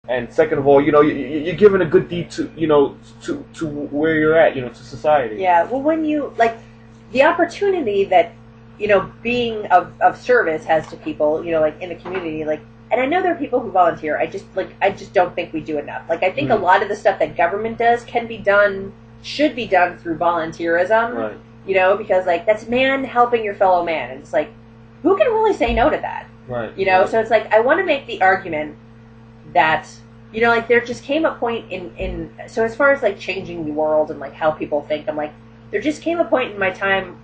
And second of all, you're giving a good deed to, to where you're at, to society. Yeah. Well, when you like the opportunity that being of service has to people, like in the community, like, and I know there are people who volunteer. I just don't think we do enough. Like, I think a lot of the stuff that government does should be done through volunteerism. Right. Because like that's man helping your fellow man, and it's like, who can really say no to that? Right. Right. So it's like I want to make the argument that like there just came a point in so as far as like changing the world and like how people think, I'm like, there just came a point in my time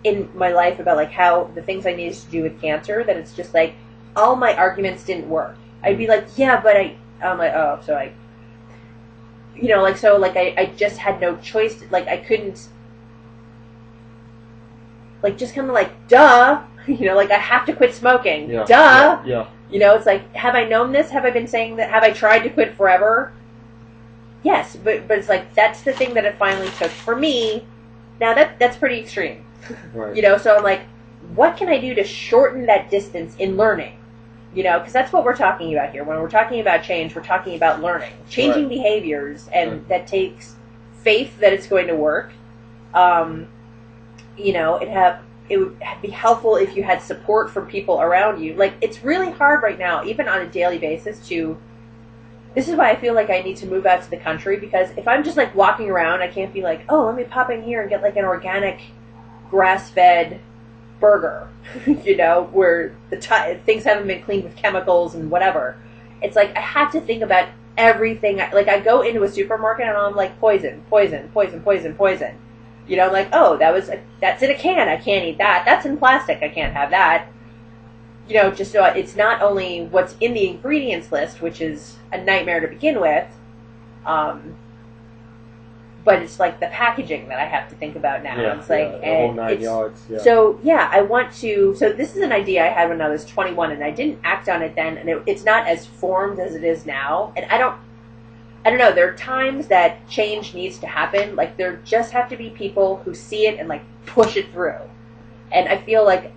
in my life about like how the things I needed to do with cancer, that it's just like all my arguments didn't work. I'd be like, yeah, but I'm like, oh, so I I just had no choice. Like I couldn't, like, just kind of like, duh, like I have to quit smoking. Yeah, duh. Yeah. It's like, have I known this? Have I been saying that? Have I tried to quit forever? Yes, but it's like, that's the thing that it finally took for me. Now that's pretty extreme. Right. So I'm like, what can I do to shorten that distance in learning? Because that's what we're talking about here. When we're talking about change, we're talking about learning, changing behaviors, and that takes faith that it's going to work. It would be helpful if you had support from people around you. Like, it's really hard right now, even on a daily basis, this is why I feel like I need to move out to the country, because if I'm just like walking around, I can't be like, oh, let me pop in here and get like an organic grass-fed burger, where things haven't been cleaned with chemicals and whatever. It's like I have to think about everything. Like, I go into a supermarket and I'm like, poison, poison, poison, poison, poison. I'm like, oh, that's in a can. I can't eat that. That's in plastic. I can't have that. Just so it's not only what's in the ingredients list, which is a nightmare to begin with, but it's like the packaging that I have to think about now. Yeah, it's like, the whole 9 yards. Yeah. So I want to. So this is an idea I had when I was 21, and I didn't act on it then, and it's not as formed as it is now. And I don't know. There are times that change needs to happen. Like, there just have to be people who see it and like push it through. And I feel like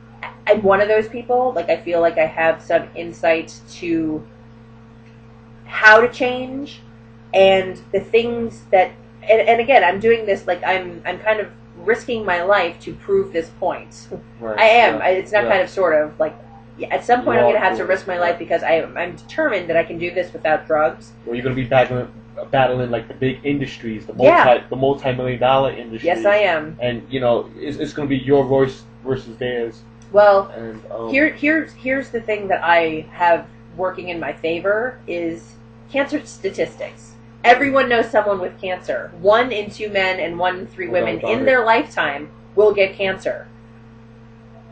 I'm one of those people. Like, I feel like I have some insight to how to change and the things that. And again, I'm doing this like I'm kind of risking my life to prove this point. Right. I am. Yeah. It's not kind of sort of like. At some point, I'm going to have to risk my life because I'm determined that I can do this without drugs. Well, you're going to be battling like the big industries, the multi-million-dollar industries. Yes, I am. And it's going to be your voice versus theirs. Well, and, here's the thing that I have working in my favor is cancer statistics. Everyone knows someone with cancer. 1 in 2 men and 1 in 3 women in their lifetime will get cancer.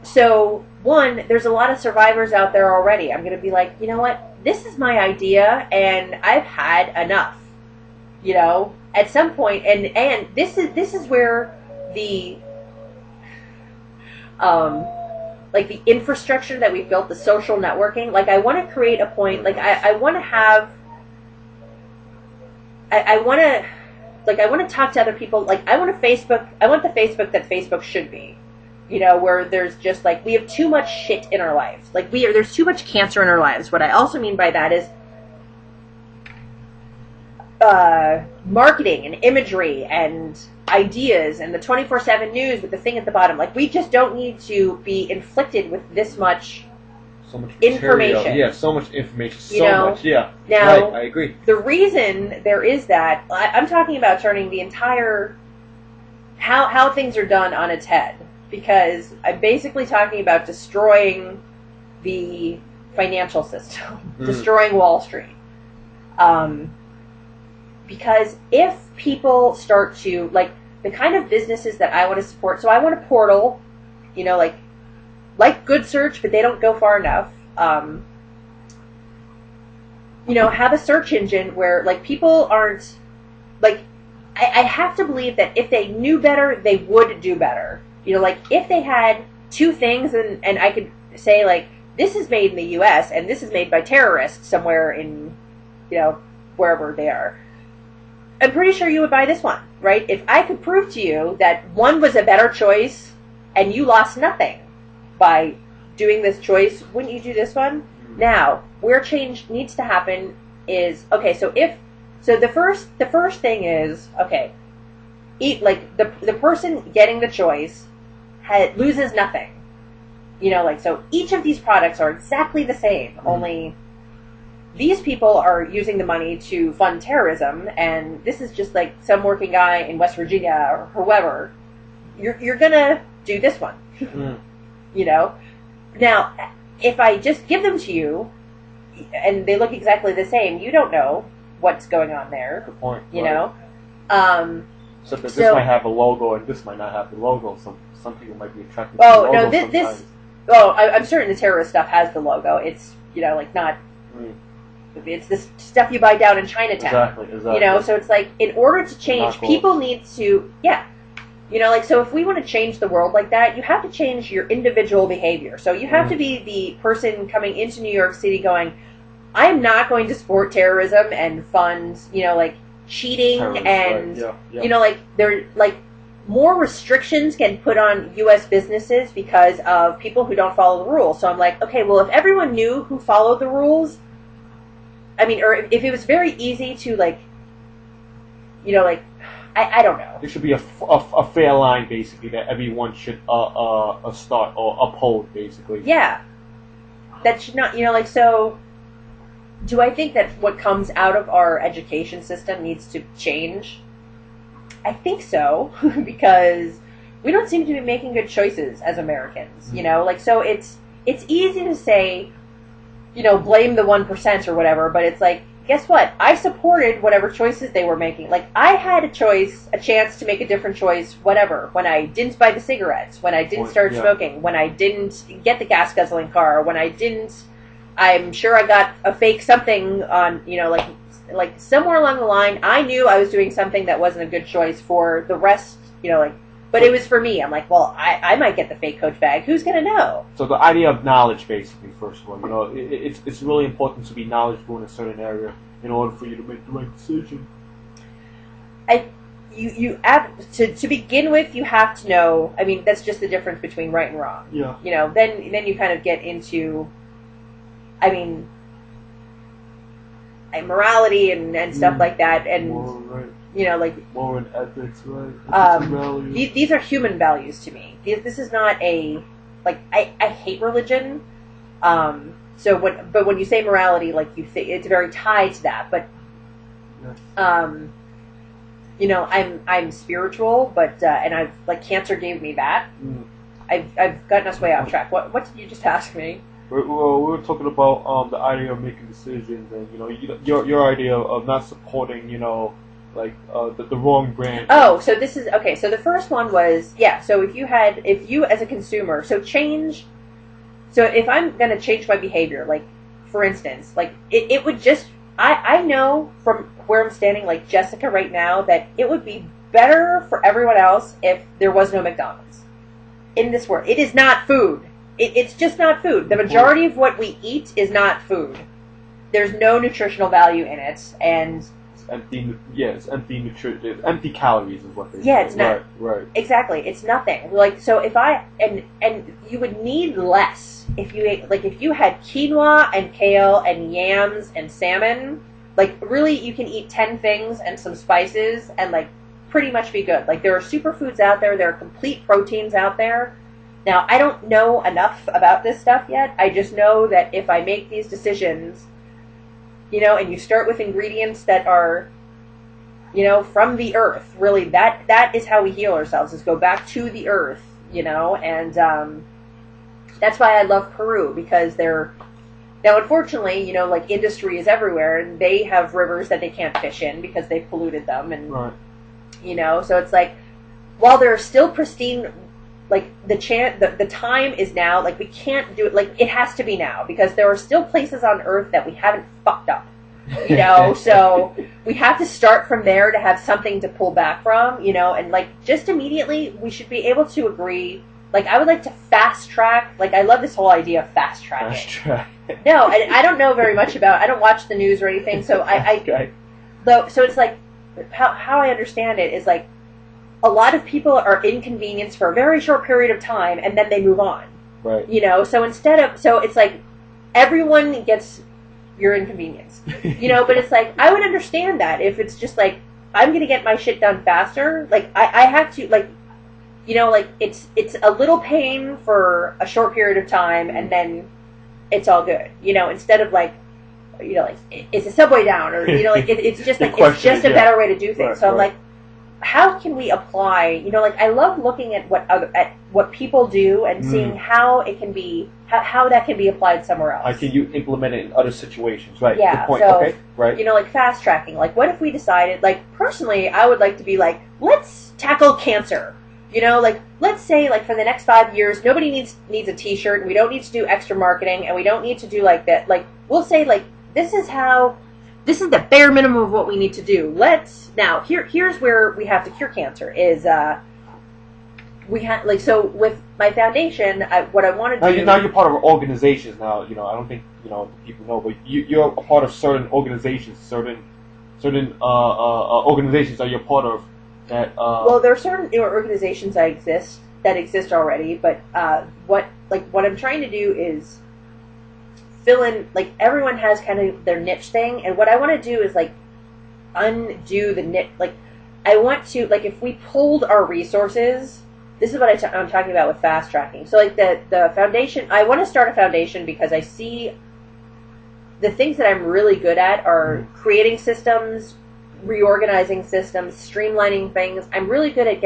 So, there's a lot of survivors out there already. I'm going to be like, you know what? This is my idea, and I've had enough. At some point, and this is where the like the infrastructure that we've built, the social networking. Like, I want to create a point. Like, I want to have. I want to talk to other people. Like, I want the Facebook that Facebook should be. Where there's just like, we have too much shit in our lives. Like, there's too much cancer in our lives. What I also mean by that is marketing and imagery and ideas and the 24/7 news with the thing at the bottom. Like, we just don't need to be inflicted with this much information. Yeah, so much information. Much, yeah. Now, right, I agree. The reason there is that, I'm talking about turning the entire how things are done on its head. Because I'm basically talking about destroying the financial system, destroying Wall Street. Because if people start to, like, the kind of businesses that I want to support, so I want a portal, like Good Search, but they don't go far enough. Have a search engine where, like, people aren't, like, I have to believe that if they knew better, they would do better. Like, if they had 2 things and I could say, like, this is made in the U.S. and this is made by terrorists somewhere in, wherever they are, I'm pretty sure you would buy this one, right? If I could prove to you that one was a better choice and you lost nothing by doing this choice, wouldn't you do this one? Now, where change needs to happen is, okay, so the first thing is, okay, like the person getting the choice loses nothing. You know, like, so each of these products are exactly the same, only these people are using the money to fund terrorism, and this is just like some working guy in West Virginia or whoever. You're gonna do this one. You know? Now, if I just give them to you, and they look exactly the same, you don't know what's going on there. Good point. You right. know? Except that this might have a logo and this might not have the logo. Some people might be attracted to oh, the logo no, sometimes. I'm certain the terrorist stuff has the logo. It's, you know, like not... It's this stuff you buy down in Chinatown. Exactly. You know, so it's like, in order to change, people need to... Yeah. You know, like, so if we want to change the world like that, you have to change your individual behavior. So you have to be the person coming into New York City going, I'm not going to support terrorism and fund, you know, like, cheating and, you know, like, there, like, more restrictions can put on U.S. businesses because of people who don't follow the rules. So I'm like, okay, well, if everyone knew who followed the rules, I mean, or if it was very easy to, like, you know, like, I don't know. There should be a fair line, basically, that everyone should start or uphold, basically. Yeah. That should not, you know, like, so, do I think that what comes out of our education system needs to change? I think so, because we don't seem to be making good choices as Americans, you know? Like, so it's easy to say, you know, blame the 1% or whatever, but it's like, guess what? I supported whatever choices they were making. Like, I had a chance to make a different choice, whatever. When I didn't buy the cigarettes, when I didn't start smoking, when I didn't get the gas-guzzling car, when I didn't, I'm sure I got a fake something on, you know, like somewhere along the line, I knew I was doing something that wasn't a good choice for the rest, you know, like, but it was for me. I'm like, well, I might get the fake Coach bag. Who's going to know? So the idea of knowledge, basically, first of all, you know, it's really important to be knowledgeable in a certain area in order for you to make the right decision. To begin with, you have to know. I mean, that's just the difference between right and wrong. Yeah. You know, then you kind of get into, I mean, morality and stuff like that, and right. You know, like moral and ethics, right? These are human values to me. This is not a, like, I hate religion. So when you say morality, like, you think it's very tied to that. But you know, I'm spiritual, but and I've, like, cancer gave me that. I've gotten us way off track. What did you just ask me? Well, we were talking about the idea of making decisions, and, you know, your idea of not supporting, you know, like the wrong brand. Oh, so this is okay. So the first one was, yeah. So if you as a consumer, so if I'm gonna change my behavior, like, for instance, like, it would just, I know from where I'm standing, like Jessica right now, that it would be better for everyone else if there was no McDonald's in this world. It is not food. It's just not food. The majority of what we eat is not food. There's no nutritional value in it, and it's empty nutrition. It's empty calories is what they say. Yeah, it's not. Right. Exactly. It's nothing. Like, so if and you would need less if you ate, like, if you had quinoa and kale and yams and salmon, like, really you can eat 10 things and some spices and, like, pretty much be good. Like, there are superfoods out there. There are complete proteins out there. Now, I don't know enough about this stuff yet. I just know that if I make these decisions, you know, and you start with ingredients that are, you know, from the earth, really, that is how we heal ourselves, is go back to the earth, you know, and that's why I love Peru, because now, unfortunately, you know, like, industry is everywhere, and they have rivers that they can't fish in because they've polluted them, and, you know, so it's like, while they're still pristine, like, the time is now. Like, we can't do it. Like, it has to be now, because there are still places on Earth that we haven't fucked up, you know. So we have to start from there to have something to pull back from, you know. And, like, just immediately, we should be able to agree. Like, I would like to fast track. Like, I love this whole idea of fast tracking. Fast track. No, I don't know very much about. I don't watch the news or anything. So so it's like, how I understand it is, like, a lot of people are inconvenienced for a very short period of time, and then they move on. Right. You know, so so it's like, everyone gets your inconvenience, you know. But it's like I would understand that if it's just like I'm gonna get my shit done faster. Like I have to like, you know, like it's a little pain for a short period of time, and then it's all good, you know. Instead of like, you know, like is the subway down, or you know, like it's just like it's just a better way to do things. Right, so I'm like, how can we apply? You know, like I love looking at what people do and seeing how it can be how that can be applied somewhere else. How can you implement it in other situations? Right. Yeah. Good point. So, okay. Right. You know, like fast tracking. Like, what if we decided? Like, personally, I would like to be like, let's tackle cancer. You know, like let's say like for the next 5 years, nobody needs a T-shirt, and we don't need to do extra marketing, and we don't need to do like that. Like we'll say like this is the bare minimum of what we need to do. Here's where we have to cure cancer is we have like so with my foundation. What I want to do now you're part of organizations now. You know, I don't think people know, but you're a part of certain organizations, certain organizations that you're part of. That well, there are certain organizations that exist already, but what I'm trying to do is fill in, like everyone has kind of their niche thing, and what I want to do is like undo the niche. Like I want to, like if we pulled our resources, this is what I'm talking about with fast tracking. So like the foundation, I want to start a foundation because I see the things that I'm really good at are creating systems, reorganizing systems, streamlining things. I'm really good at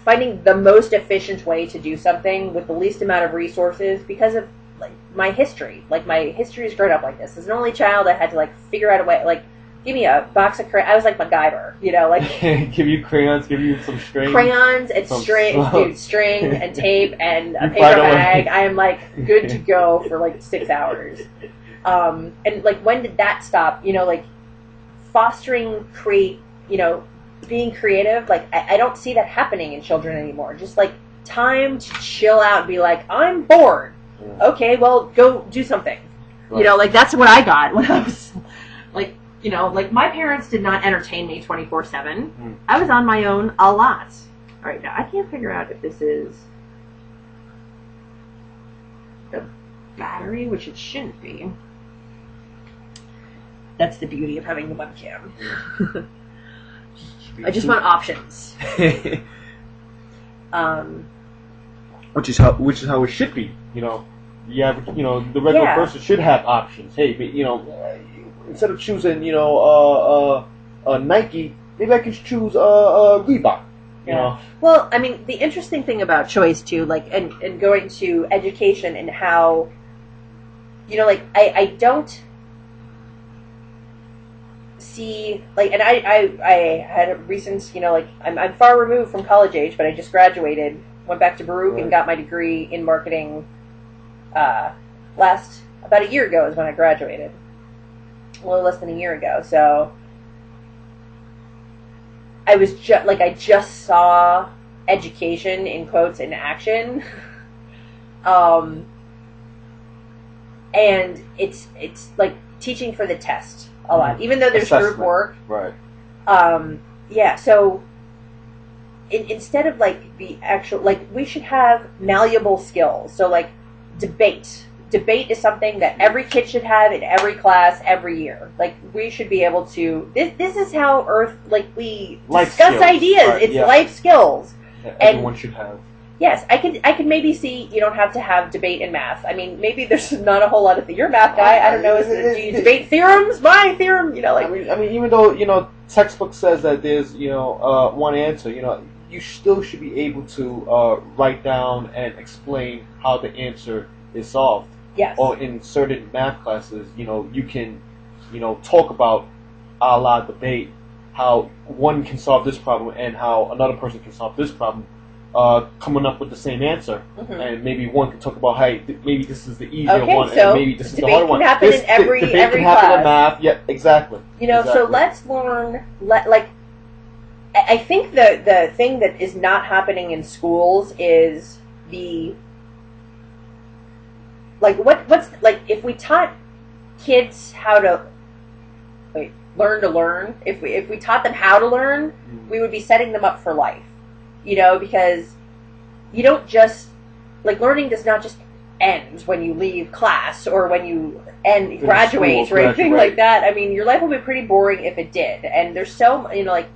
finding the most efficient way to do something with the least amount of resources because of like my history. Like my history is grown up like this. As an only child, I had to like figure out a way. Like, give me a box of crayons. I was like MacGyver, you know, like give you crayons, give you some string, crayons and string and tape and a paper bag. I am like good to go for like 6 hours. And like when did that stop? You know, like fostering being creative. Like I don't see that happening in children anymore. Just like time to chill out and be like, I'm bored. Okay, well, go do something. Right. You know, like that's what I got when I was like, you know, like my parents did not entertain me 24/7. I was on my own a lot. All right, now I can't figure out if this is the battery, which it shouldn't be. That's the beauty of having the webcam. I just want options. Which is how it should be. You know, the average, the regular person should have options. Hey, but, instead of choosing, Nike, maybe I could choose Reebok. You know? Well, I mean, the interesting thing about choice too, like, and going to education and how, I don't see, like, and I had a recent, I'm far removed from college age, but I just graduated, went back to Baruch and got my degree in marketing. About a year ago is when I graduated. A little less than a year ago. So I was I just saw education in quotes in action. And it's like teaching for the test a lot, even though there's assessment. Group work. Right. So instead of like the actual, like, we should have malleable skills. So like debate is something that every kid should have in every class every year. Like, we should be able to, this is how we life discuss skills. ideas. Right, it's life skills. That everyone should have. Yes, I could maybe see you don't have to have debate in math. I mean, maybe there's not a whole lot of you're a math guy. I don't know. Do you debate theorems? My theorem, like. I mean, even though textbook says that there's one answer, you still should be able to write down and explain how the answer is solved. Yes. Or in certain math classes, you can, talk about a la debate how one can solve this problem and how another person can solve this problem. Coming up with the same answer, and maybe one can talk about, hey, maybe this is the easier one, so and maybe this is the harder one. Debate can happen in every debate can class. happen in math. Yeah, exactly. So let's learn. I think the thing that is not happening in schools is the what's if we taught kids how to learn to learn. If we taught them how to learn, we would be setting them up for life. Because you don't just, learning does not just end when you leave class or when you School, graduate or anything graduate. like that. I mean, your life will be pretty boring if it did. And there's so, like,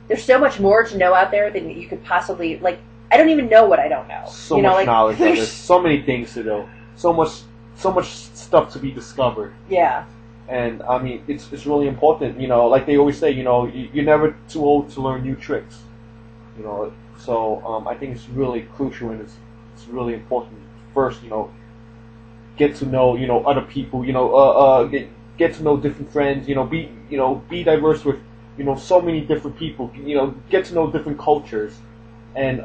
there's so much more to know out there than you could possibly, like, I don't even know what I don't know. So you know, much like, knowledge. There's so many things to know. So much stuff to be discovered. Yeah. And I mean, it's really important. Like they always say, you're never too old to learn new tricks. So I think it's really crucial and it's really important. First, get to know other people. Get to know different friends. Be diverse with so many different people. Get to know different cultures. And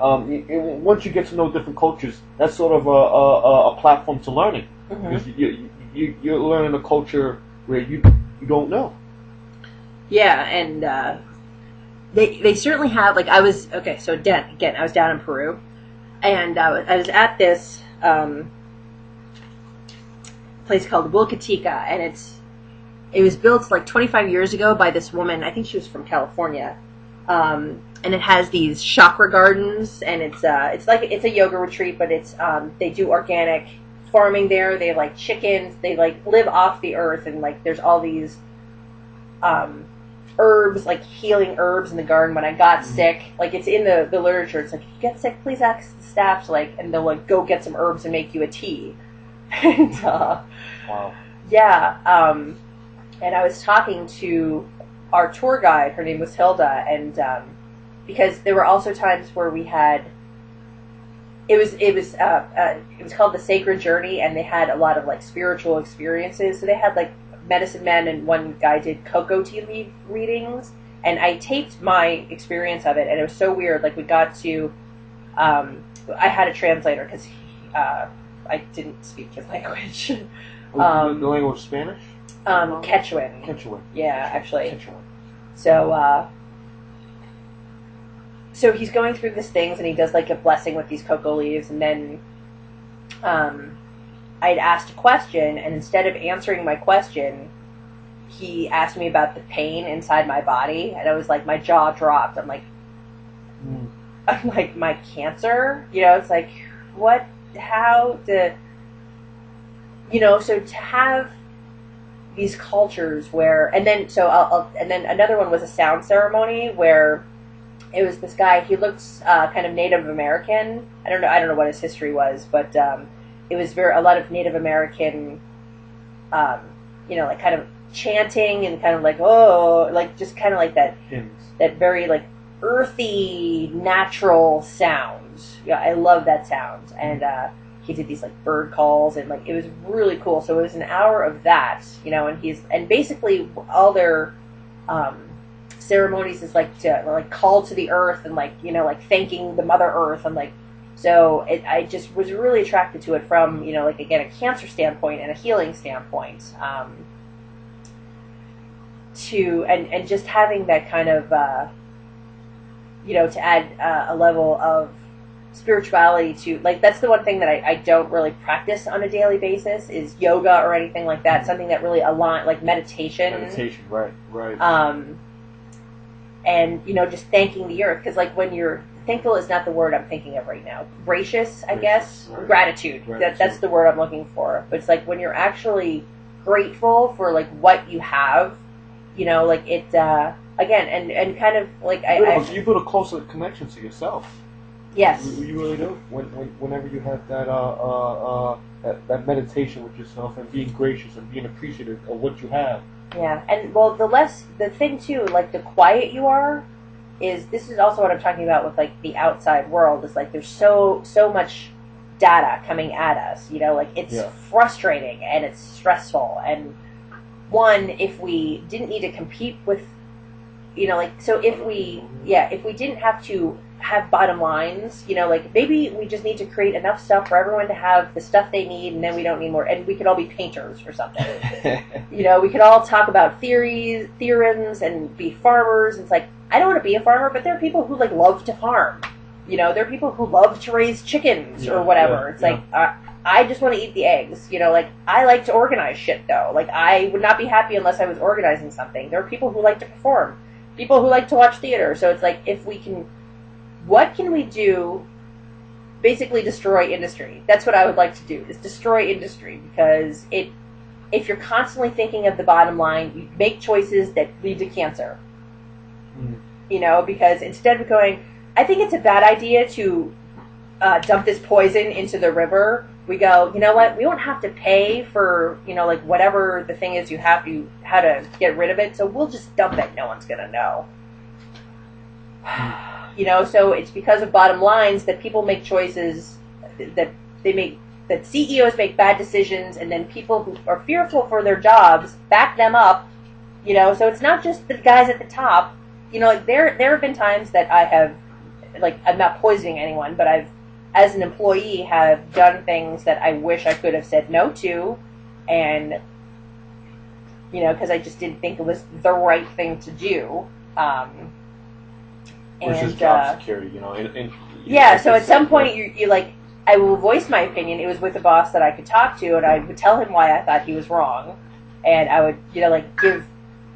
once you get to know different cultures, that's sort of a platform to learning. Mm-hmm. Because you're learning a culture where you don't know. Yeah, and they certainly have, like, I was down in Peru, and I was at this place called Wilcatica, and it was built like 25 years ago by this woman. I think she was from California. And it has these chakra gardens, and it's a yoga retreat, but they do organic farming there. They have like chickens. They like live off the earth, and like there's all these herbs, like healing herbs in the garden. When I got sick, like it's in the literature. It's like, if you get sick, please ask the staff to and they'll like go get some herbs and make you a tea. And Wow. yeah, and I was talking to our tour guide. Her name was Hilda, and because there were also times where we had it was called the Sacred Journey, and they had a lot of like spiritual experiences. So they had like medicine men, and one guy did cocoa tea leaf readings, and I taped my experience of it, and it was so weird. Like we got to I had a translator because I didn't speak his language. The language Spanish? Quechuan. Quechua. Yeah, actually. Quechua. So he's going through these things, and he does like a blessing with these cocoa leaves, and then I'd asked a question, and instead of answering my question, he asked me about the pain inside my body, and I was like, my jaw dropped. I'm like, my cancer? It's like, what, how, so to have these cultures where, and then another one was a sound ceremony where it was this guy. He looks kind of Native American. I don't know what his history was, but it was a lot of Native American, like kind of chanting and kind of like, oh, like just kind of like that Hymns. That very like earthy, natural sound. Yeah, I love that sound, and he did these like bird calls, and like it was really cool. So it was an hour of that, and basically all their ceremonies is like to like call to the earth and like like thanking the Mother Earth, and like so I just was really attracted to it from like again a cancer standpoint and a healing standpoint, and just having that kind of to add a level of spirituality to, like, that's the one thing that I don't really practice on a daily basis is yoga or anything like that. Something that really like meditation. Meditation, right. And just thanking the earth, because like when you're thankful is not the word I'm thinking of right now. Gracious, I guess. Right. Gratitude. That's the word I'm looking for. But it's like when you're actually grateful for like what you have, like it again and kind of like you build a closer connection to yourself. Yes. You really do. Whenever you have that meditation with yourself and being gracious and being appreciative of what you have. Yeah, and well, the thing too, like the quiet you are, this is also what I'm talking about with like the outside world. Is like there's so much data coming at us. Like it's frustrating and it's stressful. And one, if we didn't need to compete with, if we didn't have to have bottom lines, like maybe we just need to create enough stuff for everyone to have the stuff they need, and then we don't need more, and we could all be painters or something. We could all talk about theorems and be farmers. It's like, I don't want to be a farmer, but there are people who like love to farm. There are people who love to raise chickens or whatever. It's like, I just want to eat the eggs. Like, I like to organize shit though. Like, I would not be happy unless I was organizing something. There are people who like to perform, people who like to watch theater. So it's like, if we can, what can we do basically destroy industry. That's what I would like to do, is destroy industry, because if you're constantly thinking of the bottom line, you make choices that lead to cancer. You know, because instead of going, I think it's a bad idea to dump this poison into the river. We go, you know what? We don't have to pay for, you know, like whatever the thing is how to get rid of it. So we'll just dump it. No one's gonna know. You know, so it's because of bottom lines that people make choices that CEOs make bad decisions, and then people who are fearful for their jobs back them up. You know, so it's not just the guys at the top. You know, like there have been times that I have, like, I'm not poisoning anyone, but I've, as an employee, have done things that I wish I could have said no to, and, you know, because I just didn't think it was the right thing to do. Which is job security, you know. Yeah, so at some point you like, I will voice my opinion. It was with a boss that I could talk to, and I would tell him why I thought he was wrong, and I would, you know, like, give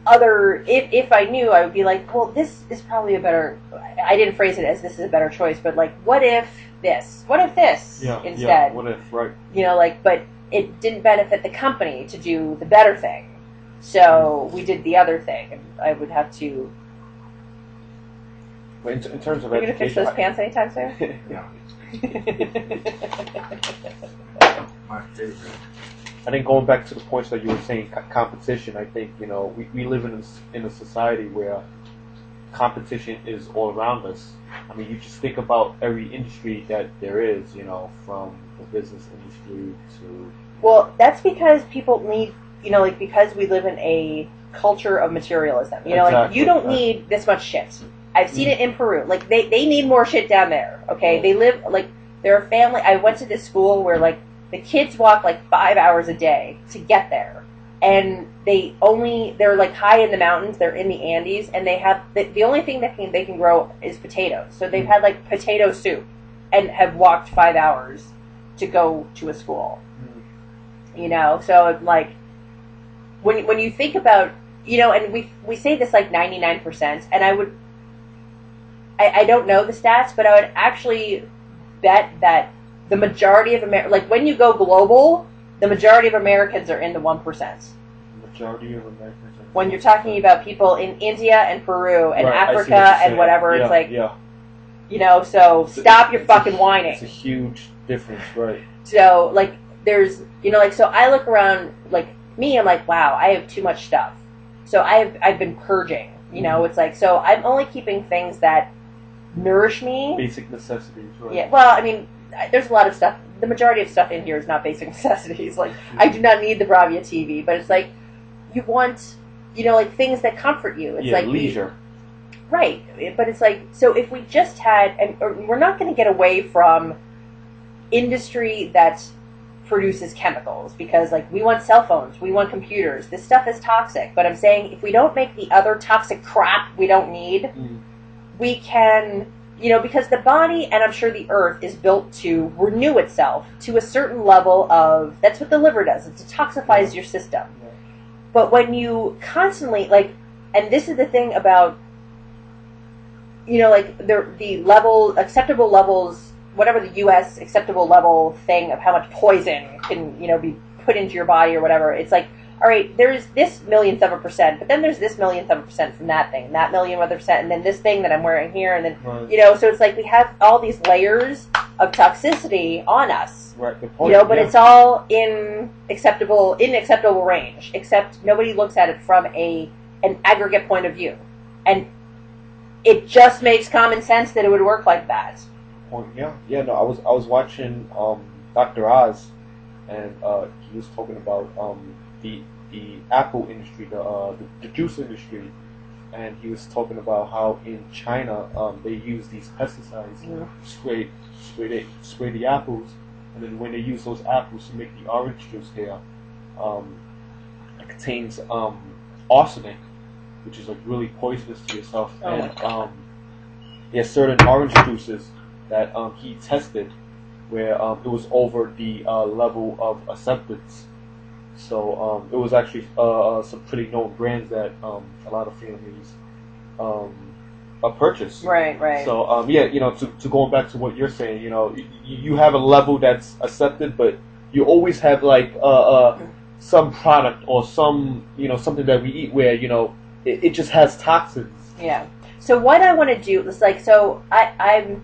other, if I knew, I would be like, well, this is probably a better, I didn't phrase it as this is a better choice, but like, what if this instead? Yeah, what if, right. You know, like, but it didn't benefit the company to do the better thing, so we did the other thing, and I would have to. But in terms of Are you going to fix those pants anytime soon? Yeah. My favorite. I think going back to the points that you were saying, competition, I think, you know, we live in a society where competition is all around us. I mean, you just think about every industry that there is, you know, from the business industry to... Well, that's because people need, you know, like, because we live in a culture of materialism. You know, Exactly. like, you don't need this much shit. I've seen it in Peru. Like, they need more shit down there, okay? They live, like, they're a family. I went to this school where, like, the kids walk, like, 5 hours a day to get there. And they're, like, high in the mountains. They're in the Andes. And they have, the only thing that they can grow is potatoes. So they've had, like, potato soup and have walked 5 hours to go to a school. You know? So, like, when you think about, you know, and we say this, like, 99%, and I don't know the stats, but I would actually bet that the majority of like, when you go global, the majority of Americans are in the 1%. Majority of Americans. When you're talking about people in India and Peru and Right, Africa and whatever, yeah, it's like, yeah. you know, so stop your fucking whining. It's a huge difference, right? So, like, there's, you know, like, so I look around, like, me, I'm like, wow, I have too much stuff. So I've been purging, you know, it's like, so I'm only keeping things that nourish me. Basic necessities, right? Yeah, well, I mean, there's a lot of stuff. The majority of stuff in here is not basic necessities. Like, I do not need the Bravia TV, but it's like, you want, you know, like, things that comfort you. It's like leisure. Right, but it's like, so if we just had, and we're not going to get away from industry that produces chemicals, because, like, we want cell phones, we want computers. This stuff is toxic, but I'm saying if we don't make the other toxic crap we don't need, we can, you know, because the body, and I'm sure the earth, is built to renew itself to a certain level of, that's what the liver does, it detoxifies your system. Yeah. But when you constantly, like, and this is the thing about, you know, like, the level, acceptable levels, whatever the U.S. acceptable level thing of how much poison can, you know, be put into your body or whatever, it's like, all right, there's this millionth of a percent, but then there's this millionth of a percent from that thing, and that millionth of a percent, and then this thing that I'm wearing here, and then, right. You know, so it's like we have all these layers of toxicity on us. Right, good You point. know, but it's all in acceptable range, except nobody looks at it from an aggregate point of view. And it just makes common sense that it would work like that. Yeah. No, I was watching Dr. Oz, and he was talking about the apple industry, the juice industry, and he was talking about how in China they use these pesticides to spray the apples, and then when they use those apples to make the orange juice here, it contains arsenic, which is like really poisonous to yourself. Oh And there's certain orange juices that he tested where it was over the level of acceptance. So it was actually some pretty known brands that a lot of families a purchase. Right. So yeah, to going back to what you're saying, you have a level that's accepted, but you always have like some product or some something that we eat where it just has toxins. Yeah. So what I want to do is like, so I'm,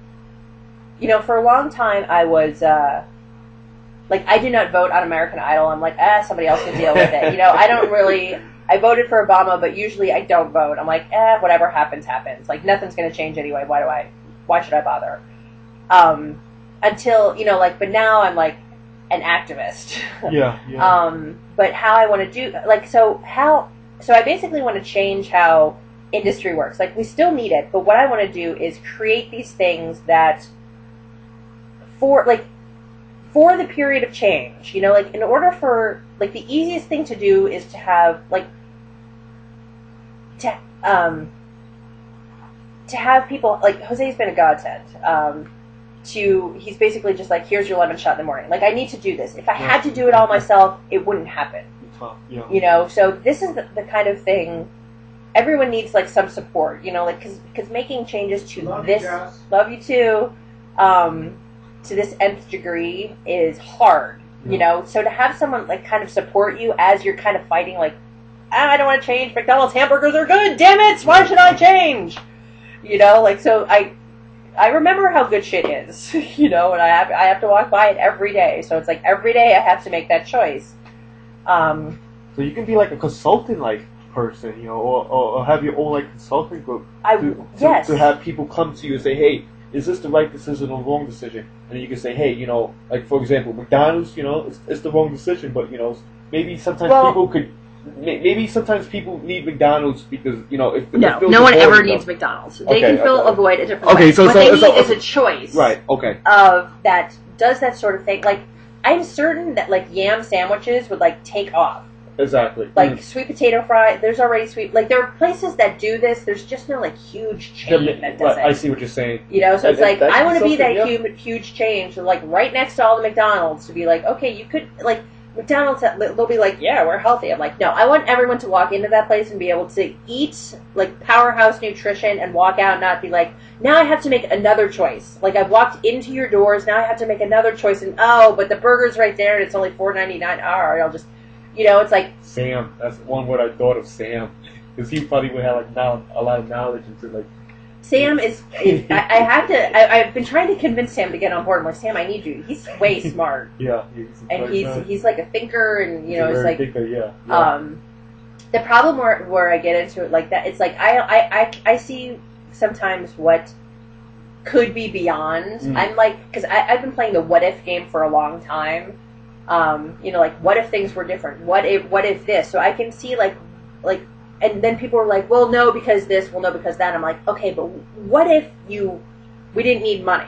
for a long time I was like, I did not vote on American Idol. I'm like, somebody else can deal with it. I don't really. I voted for Obama, but usually I don't vote. I'm like, whatever happens, happens. Like, nothing's going to change anyway. Why should I bother? Until, but now I'm like an activist. Yeah. But how I want to do, like, so I basically want to change how industry works. Like, we still need it, but what I want to do is create these things that, for the period of change, like, in order for, like, the easiest thing to do is to have, like, to have people, like, Jose's been a godsend. He's basically just like, here's your lemon shot in the morning. Like, I need to do this. If I had to do it all myself, it wouldn't happen. Tough, yeah. So this is the kind of thing, everyone needs, like, some support, like, because making changes to love you too, to this nth degree is hard, so to have someone, like, kind of support you as you're kind of fighting, like, I don't want to change, McDonald's hamburgers are good, damn it, why should I change? Like, so I remember how good shit is, and I have to walk by it every day, so it's like every day I have to make that choice. So you can be like a consultant, like, person, or have your own, like, consulting group to have people come to you and say, hey, is this the right decision or wrong decision? And then you can say, hey, like, for example, McDonald's, it's the wrong decision, but, maybe sometimes people need McDonald's because, if no one ever needs McDonald's. They can fill a void a different way. What they need is a choice. Right, okay. Of that, does that sort of thing. Like, I'm certain that, like, yam sandwiches would, like, take off. Exactly. Like, sweet potato fry, there's already like, there are places that do this, there's just no, like, huge chain that does it. I see what you're saying. So it's like, I want to be that huge change, like, right next to all the McDonald's, to be like, okay, you could, like, McDonald's, they'll be like, yeah, we're healthy. I'm like, no, I want everyone to walk into that place and be able to eat, like, powerhouse nutrition and walk out and not be like, now I have to make another choice. Like, I've walked into your doors, now I have to make another choice, and but the burger's right there and it's only $4.99. All right, I'll just, it's like... Sam, that's one word I thought of, Sam. Because he probably would have, like, a lot of knowledge into, like... Sam is I've been trying to convince Sam to get on board. I'm like, Sam, I need you. He's way smart. Yeah. He's like a thinker, and, it's like... Thinker, yeah. The problem where I get into it like that, it's like, I see sometimes what could be beyond. I'm like, because I've been playing the what if game for a long time. Like, what if things were different? What if this? So I can see, like, and then people are like, well, no, because this, well, no, because that. I'm like, okay, but what if we didn't need money?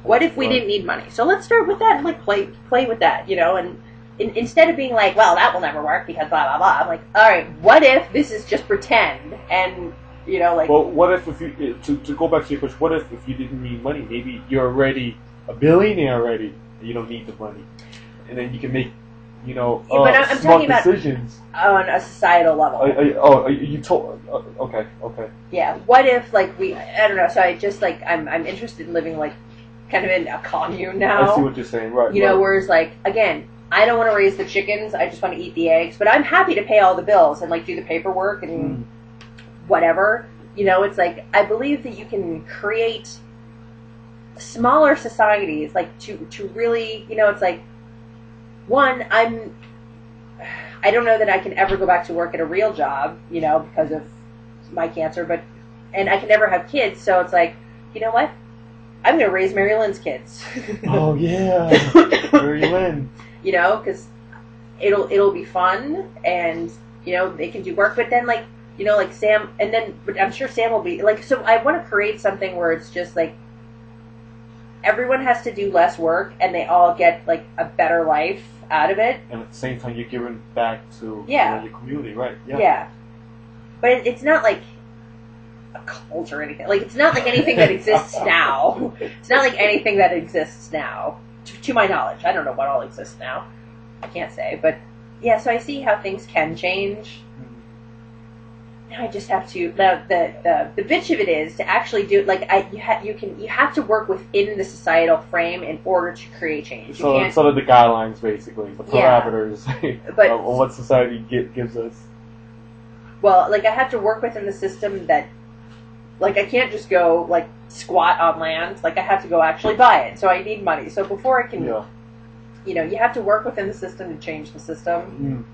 What if we didn't need money? So let's start with that and, like, play with that, and instead of being like, well, that will never work because blah, blah, blah, I'm like, all right, what if this is just pretend? And, like... Well, what if you, to go back to your question, what if you didn't need money? Maybe you're already a billionaire already, and you don't need the money. And then you can make, but I'm smart talking decisions on a societal level. You told. Okay. Yeah. What if, like, I don't know. So I just, like, I'm interested in living, like, kind of in a commune now. I see what you're saying. Right. Whereas, like, again, I don't want to raise the chickens. I just want to eat the eggs. But I'm happy to pay all the bills and, like, do the paperwork and whatever. It's like, I believe that you can create smaller societies, like, to really, it's like, one, I don't know that I can ever go back to work at a real job, because of my cancer, and I can never have kids, so it's like, you know what? I'm going to raise Mary Lynn's kids. Oh, yeah. Mary Lynn. Because it'll be fun, and, they can do work, but then, like, like Sam, and then, but I'm sure Sam will be, like, so I want to create something where it's just, like, everyone has to do less work, and they all get, like, a better life out of it. And at the same time, you're giving back to your community, right? Yeah. But it's not like a cult or anything. Like, it's not like anything that exists now. It's not like anything that exists now, to my knowledge. I don't know what all exists now. I can't say. But, yeah, so I see how things can change. now I just have to. The bitch of it is to actually do like you have to work within the societal frame in order to create change. So it's sort of the guidelines, basically, the parameters but, of what society gives us. Well, like I have to work within the system that, like I can't just go like squat on land. Like I have to go actually buy it. So I need money. So before I can, you know, you have to work within the system to change the system.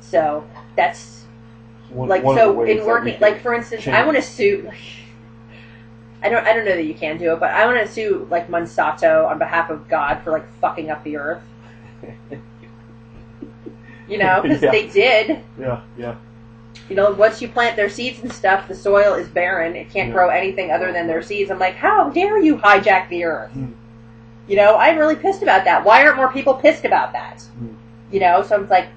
So that's one so in working, like for instance, change. I want to sue. Like, I don't know that you can do it, but I want to sue like Monsanto on behalf of God for like fucking up the earth. You know, because they did. Yeah. You know, once you plant their seeds and stuff, the soil is barren. It can't grow anything other than their seeds. I'm like, how dare you hijack the earth? You know, I'm really pissed about that. Why aren't more people pissed about that? You know, so it's like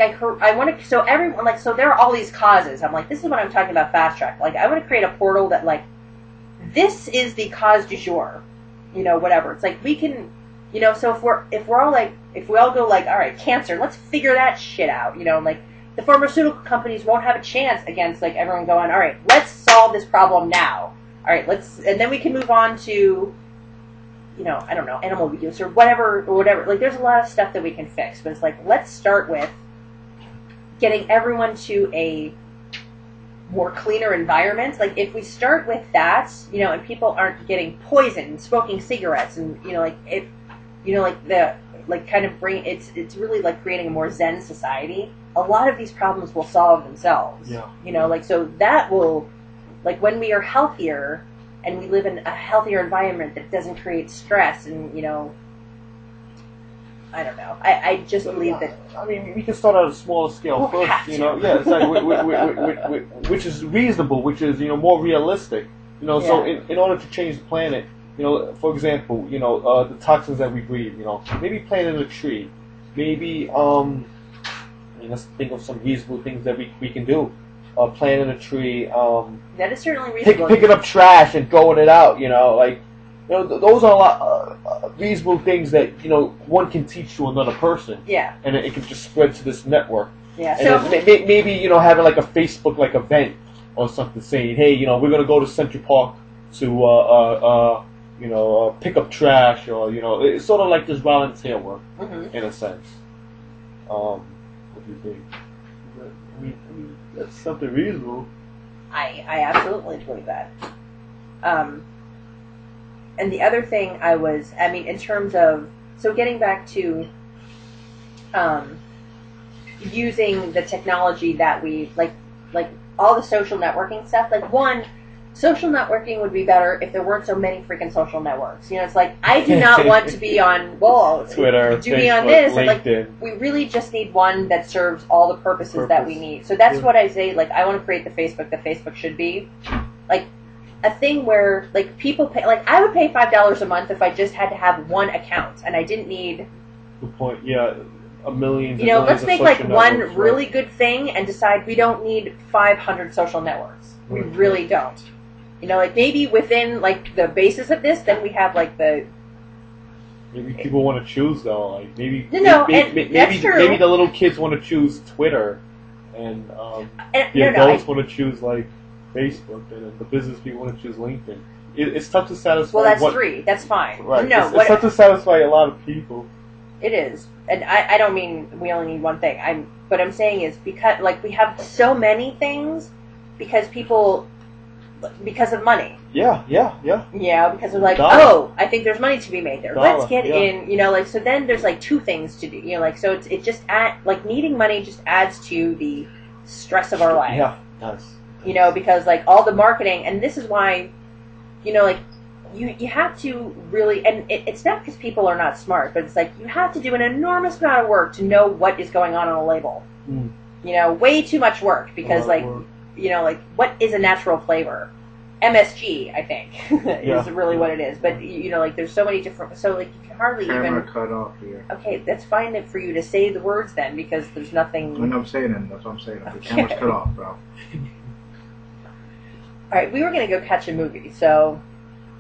I want to, so everyone, like, so there are all these causes. I'm like, this is what I'm talking about fast track. Like, I want to create a portal that, like, this is the cause du jour. You know, whatever. It's like, we can, you know, so if we're all like, if we all go like, all right, cancer, let's figure that shit out. You know, like, the pharmaceutical companies won't have a chance against, like, everyone going, all right, let's solve this problem now. All right, and then we can move on to, you know, I don't know, animal abuse or whatever. Like, there's a lot of stuff that we can fix, but it's like, let's start with getting everyone to a more cleaner environment. Like, if we start with that, you know, and people aren't getting poisoned, smoking cigarettes, and, you know, like, it, you know, like, kind of bring, it's really like creating a more Zen society. A lot of these problems will solve themselves. Yeah. You know, like, so that will, like, when we are healthier and we live in a healthier environment that doesn't create stress and, you know, I don't know. I just believe that. I mean, we can start at a smaller scale first, you know. Yeah, it's like, which is reasonable, which is, you know, more realistic. You know, so in order to change the planet, you know, for example, you know, the toxins that we breathe, you know, maybe planting a tree, maybe, I mean, let's think of some reasonable things that we can do. Planting a tree. That is certainly reasonable. Picking up trash and throwing it out, you know, like, you know, those are a lot reasonable things that, you know, one can teach to another person. Yeah. And it can just spread to this network. Yeah. And so maybe, you know, having like a Facebook like event or something saying, hey, you know, we're gonna go to Central Park to you know, pick up trash, or, you know, it's sort of like this volunteer work in a sense. What do you think? I mean, that's something reasonable. I absolutely believe that. And the other thing I mean, in terms of, so getting back to using the technology that we, like all the social networking stuff, like, one, social networking would be better if there weren't so many freaking social networks. You know, it's like, I do not want to be on, well, Twitter, do Facebook, me on this. LinkedIn. And, like, we really just need one that serves all the purposes that we need. So that's what I say, like, I want to create the Facebook should be. Like, a thing where, like, people pay, like, I would pay $5 a month if I just had to have one account, and I didn't need... Good point, yeah. A million. You know, let's make, like, one really good thing and decide we don't need 500 social networks. We really don't. You know, like, maybe within, like, the basis of this, then we have, like, the... Maybe people want to choose, though. Like, maybe... That's true. Maybe the little kids want to choose Twitter, and the adults want to choose, like, Facebook, and the business people want to choose LinkedIn. It's tough to satisfy... Well, that's three. That's fine. Right. No, it's tough to satisfy a lot of people. It is. And I don't mean we only need one thing. What I'm saying is, because, like, we have so many things because of money. Yeah. Yeah, because they're like, I think there's money to be made there. Let's get in, you know, like, so then there's, like, two things to do, you know, like, so it just needing money just adds to the stress of our life. Yeah, it does. You know, because, like, all the marketing, and this is why, you know, like, you have to really, and it's not because people are not smart, but it's like, you have to do an enormous amount of work to know what is going on a label. You know, way too much work, because, like, you know, like, what is a natural flavor? MSG, I think, is really what it is. But, you know, like, there's so many different, so, like, you can hardly Camera cut off here. Okay, that's fine for you to say the words then, because there's nothing... When I'm saying it, that's what I'm saying. The camera's cut off, bro. Alright, we were going to go catch a movie, so...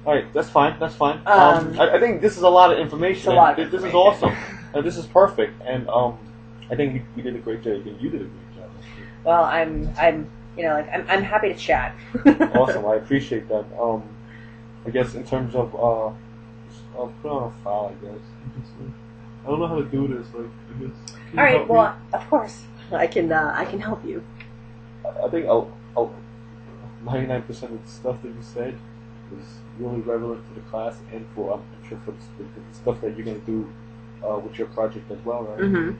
Alright, that's fine. I think this is a lot of information. It's a lot of information. This is awesome. This is perfect. And, I think we did a great job. I think you did a great job. Well, I'm I'm happy to chat. Awesome. I appreciate that. I guess in terms of I'll put on a file. I guess. I don't know how to do this. Like, I guess. Can you All right. help Well, me? of course, I can help you. I think I'll 99% of the stuff that you said was really relevant for the class and for I'm sure for the stuff that you're gonna do with your project as well, right? Mm-hmm.